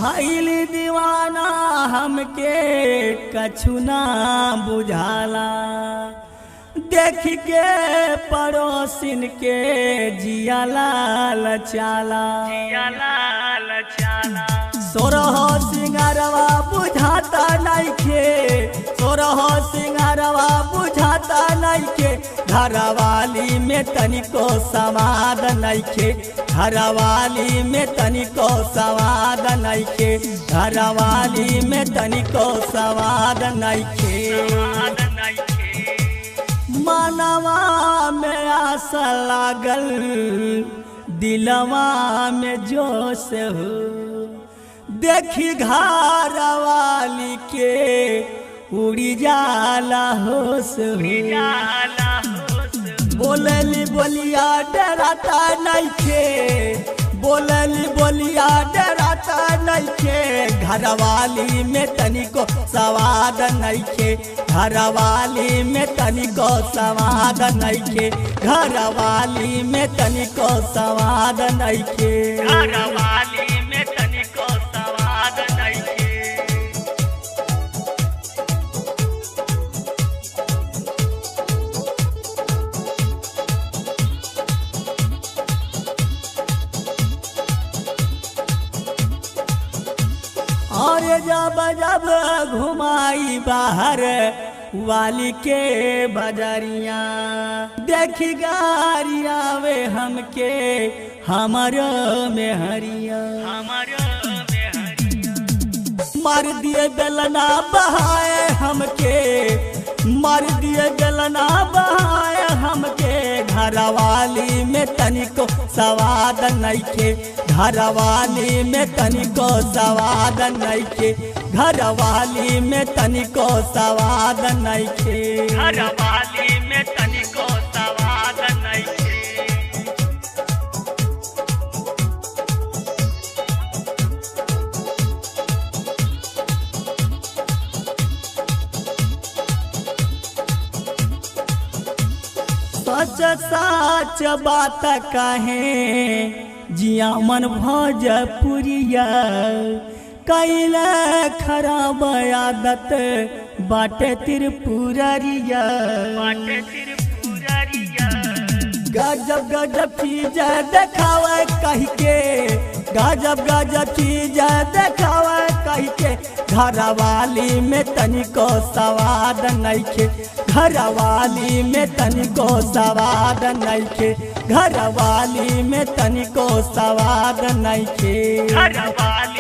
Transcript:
भइल दीवाना हमके कछु ना बुझाला, देख के पड़ोसिन के जिया लाल चाला। सोरह सिंगारवा बुझाता नइखे, सोरह सिंगारवा बुझाता नइखे, घरवाली में तनिको सवाद नइखे, घरवाली में तनिको सवाद नइखे, घरवाली में तनिको सवाद नइखे। मनवा में आशा लागल, दिलवा में जोश हो, देखी घरवाली के उड़ी जाला होश हो। बोलली बोलिया डराता नइखे, बोलली बोलिया डराता नइखे, घरवाली में तनिको सवाद नइखे, घरवाली में तनिको सवाद नइखे, घरवाली में तनिको सवाद नइखे, घरवाली में तनिको सवाद नइखे। और जब जब घुमाई बाहर वाली के बजरिया, देखी गारिया वे हमके हमारो में हरिया, मार दिए बेलना बहाए हमके, मार दिए बेलना बहाए हमके, घरवाली में तनिको सवाद नइखे, घरवाली में तनिको सवाद नइखे, घरवाली में तनिको सवाद नइखे, घरवाली में तनिको सवाद नइखे। सच सच बात कहे जिया मन भोजपुरिया, कैला खराब आदत बाटे त्रिपुररिया, गजब गजब चीज देखावे कह के, गजब गजब चीज देखावे कह के, घरवाली में तनिको सवाद नइखे, घरवाली में तनिको सवाद नइखे, घरवाली में तनिको सवाद नइखे, घरवाली